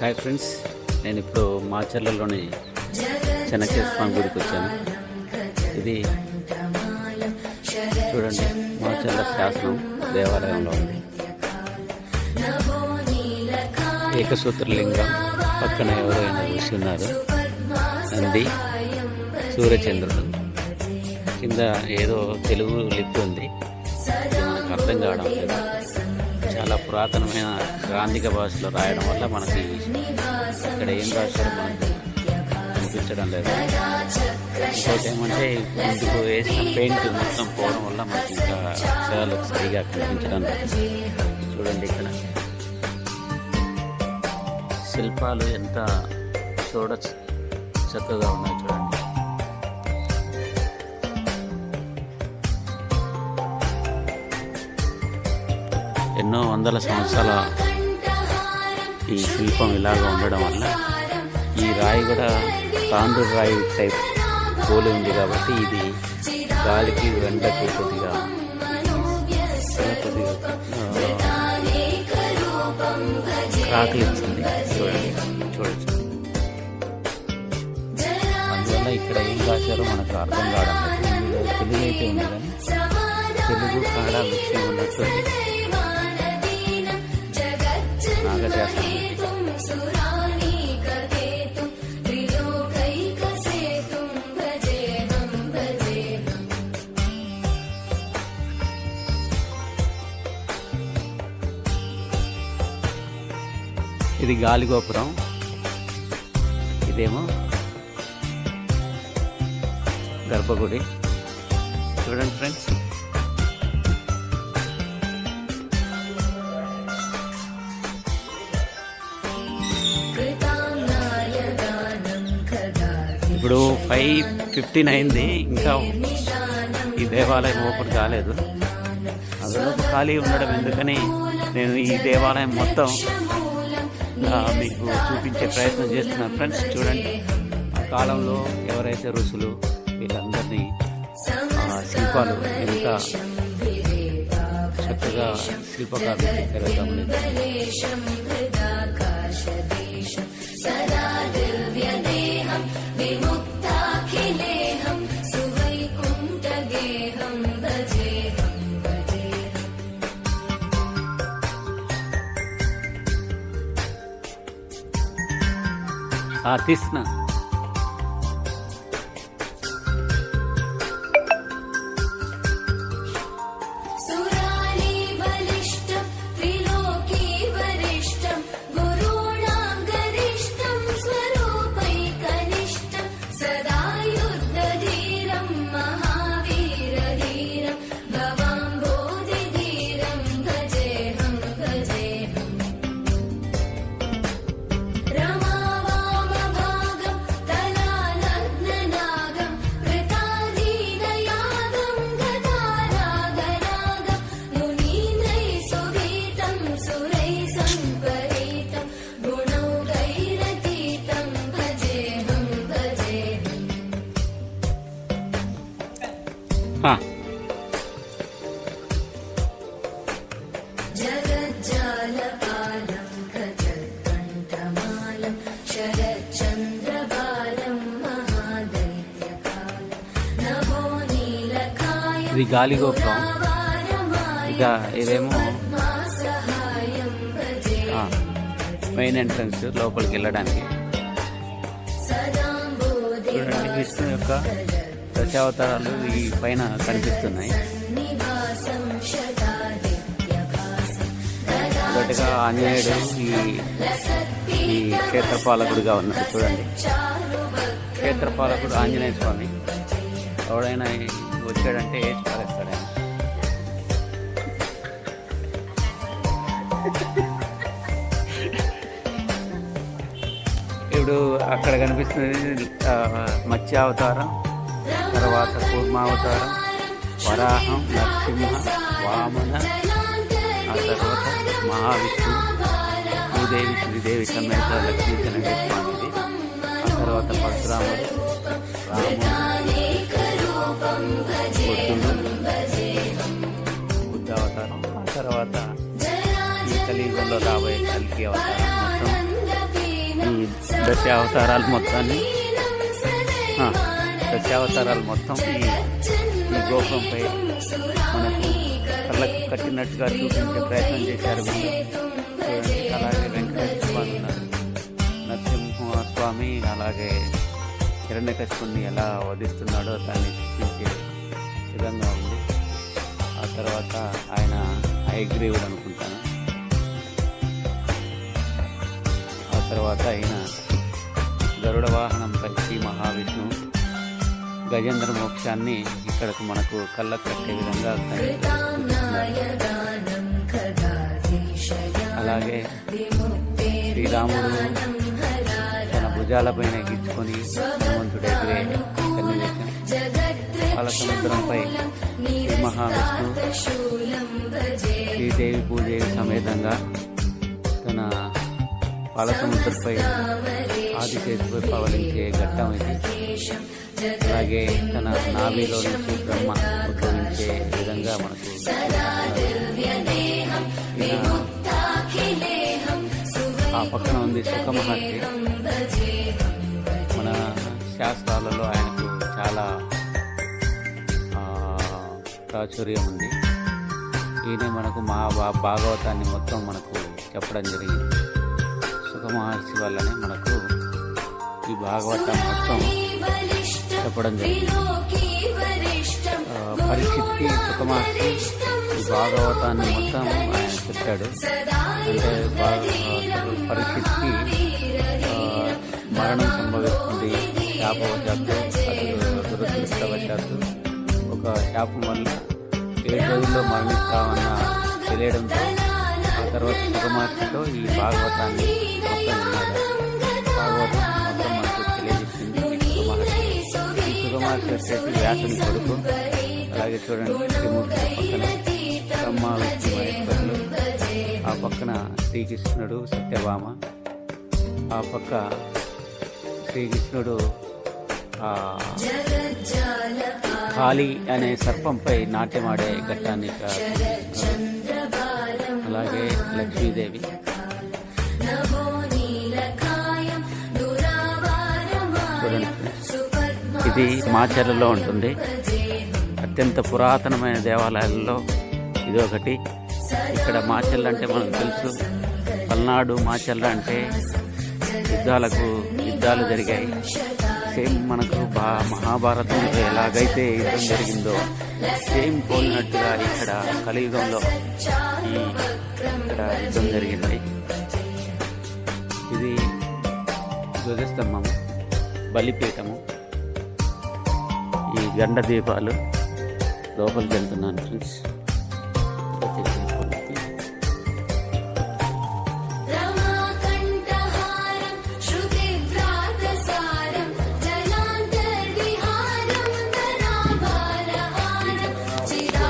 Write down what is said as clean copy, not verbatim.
Hi friends, నేను ఇప్పుడు మాచర్లలోని చెన్నకేశ్వర స్వామి గుడికి వచ్చాను. ఇది చూడండి, మాచర్ల శాసనం దేవాలయంలో ఉంది. ఏకసూత్రలింగం పక్కన ఎవరైనా కూర్చున్నారు. నంది, సూర్యచంద్రుడు, కింద ఏదో తెలుగు లిపి ఉంది, మనకు అర్థం కావడం లేదు. చాలా పురాతనమైన గ్రాంధిక భాషలో రాయడం వల్ల మనకి ఇక్కడ ఏం రాశారో మనకి కనిపించడం లేదు. ఇంకోటి ఏమంటే ఇందుకు వేసిన పెయింట్ మొత్తం పోవడం వల్ల మనకి ఇంకా అక్షరాలు సరిగా కనిపించడం లేదు. చూడండి, ఇక్కడ శిల్పాలు ఎంత చక్కగా ఉన్నాయి చూడండి. ఎన్నో వందల సంవత్సరాల ఈ శిల్పం ఇలాగా ఉండడం వల్ల ఈ రాయి కూడా తాండూరు రాయి టైప్ పోలి ఉంది కాబట్టి ఇది గాలికి వెంటకి కొద్దిగా క్రాకులు ఇచ్చింది. చూడచ్చు. అందువల్ల ఇక్కడ ఏం రాశారో మనకు అర్థం కావడం లేదు. తెలుగు అయితే ఉంది కానీ తెలుగు కన్నడ విషయం ఉన్నట్టు ఇది గాలిగోపురం, ఇదేమో గర్భగుడి. చూడండి ఫ్రెండ్స్, ఇప్పుడు 5:15 అయింది, ఇంకా ఈ దేవాలయం ఓపెన్ కాలేదు. అందులోపు ఖాళీ ఉండడం ఎందుకని నేను ఈ దేవాలయం మొత్తం మీకు చూపించే ప్రయత్నం చేస్తున్నాను. ఫ్రెండ్స్ చూడండి, ఆ కాలంలో ఎవరైతే ఋషులు వీళ్ళందరినీ శిల్పాలు ఎంత చక్కగా శిల్పకారులు చెక్కారో తీస్తున్నా. ఇది గాలిగోపురం. ఇక ఇదేమో మెయిన్ ఎంట్రన్స్ లోపలికి వెళ్ళడానికి. చూడండి, విష్ణు యొక్క దశావతారాలు ఈ పైన కనిపిస్తున్నాయి. ఒకటిగా ఆంజనేయుడు ఈ క్షేత్రపాలకుడిగా ఉన్నాడు. చూడండి, క్షేత్రపాలకుడు ఆంజనేయ స్వామి. ఎవడైనా వచ్చాడంటే వేసి పారేస్తాడు ఆయన. ఇప్పుడు అక్కడ కనిపిస్తుంది మత్స్యావతారం, తర్వాత కూర్మావతారం, వరాహం, నరసింహ, వామన, ఆ తర్వాత మహావిష్ణు, భూదేవి, శ్రీదేవి సమేత లక్ష్మీ గణేశ స్వామిది. ఆ తర్వాత పరశురాముడు, బుద్ధ అవతారం, ఆ తర్వాత ఈ కలియుగంలో రాబోయే కల్కి అవతారం. మొత్తం ఈ దశావతారాలు మొత్తాన్ని దశావతారాలు మొత్తం ఈ గోపురంపై మనకు కళ్ళకు కట్టినట్టుగా చూపించే ప్రయత్నం చేశారు చూడండి. అలాగే వెంకటేశ్వర స్వామి ఉన్నారు, నరసింహస్వామి, అలాగే హిరణ్యకశిపుణ్ణి ఎలా వధిస్తున్నాడో దాన్ని చూపించే విధంగా ఉంది. ఆ తర్వాత ఆయన హయగ్రీవుడు అనుకుంటాను. ఆ తర్వాత ఆయన గరుడ వాహనంపై శ్రీ మహావిష్ణువు గజేంద్ర మోక్షాన్ని ఇక్కడకు మనకు కళ్ళకు కట్టే విధంగా అలాగే శ్రీరాముడు తన భుజాలపైన ఎక్కించుకొని హనుమంతుడు ఎగిరే సన్నివేశం. పాల సముద్రంపై శ్రీ మహావిష్ణువు శ్రీదేవి భూదేవి సమేతంగా తన పాల సముద్రంపై ఆదిశేషుపై పవలించే ఘట్టం ఇది. అలాగే తన నాభిలో నుంచి బ్రహ్మ ఉద్భవించే విధంగా మనకు ఆ పక్కన ఉంది సుఖ మహర్షి. మన శాస్త్రాలలో ఆయనకు చాలా ప్రాచుర్యం ఉంది. ఈయన మనకు భాగవతాన్ని మొత్తం మనకు చెప్పడం జరిగింది. సుఖ మహర్షి వల్లనే మనకు ఈ భాగవతం మొత్తం చెప్పడం జరిగింది. పరీక్షిత్కి సుఖ మహర్షి ఈ భాగవతాన్ని మొత్తం ఆయన చెప్పాడు. అంటే పరీక్షిత్కి మరణం సంభవిస్తుంది శాపవశాత్తు, దురదృష్టవశాత్తు ఒక శాపం వల్ల 7 రోజుల్లో మరణిస్తామన్న తెలియడంతో ఆ తర్వాత సుఖ మహర్షితో ఈ భాగవతాన్ని మొత్తం విన్నాడు. భాగవతం మొత్తం మనకు తెలియజేసింది సుఖ మహర్షి. ఈ సుఖ మహర్షి వచ్చేసి వ్యాసుని కొడుకు. అలాగే చూడండి, త్రిమూర్తి పక్కన బ్రహ్మ విష్ణు మహేశ్వరులు, ఆ పక్కన శ్రీకృష్ణుడు సత్యభామ, ఆ పక్క శ్రీకృష్ణుడు కాళీ అనే సర్పంపై నాట్యమాడే ఘట్టాన్ని. అలాగే లక్ష్మీదేవి. చూడండి, ఇది మాచర్లలో ఉంటుంది. అత్యంత పురాతనమైన దేవాలయాల్లో ఇది ఒకటి. ఇక్కడ మాచర్ల అంటే మనకు తెలుసు, పల్నాడు మాచర్ల అంటే యుద్ధాలు జరిగాయి. సేమ్ మనకు మహాభారతంలో ఎలాగైతే యుద్ధం జరిగిందో సేమ్ పోలినట్టుగా ఇక్కడ కలియుగంలో ఇక్కడ యుద్ధం జరిగింది. ఇది ధ్వజస్తంభము, బలిపీఠము, ఈ గండ దీపాలు. లోపలికి వెళ్తున్నాను ఫ్రెండ్స్.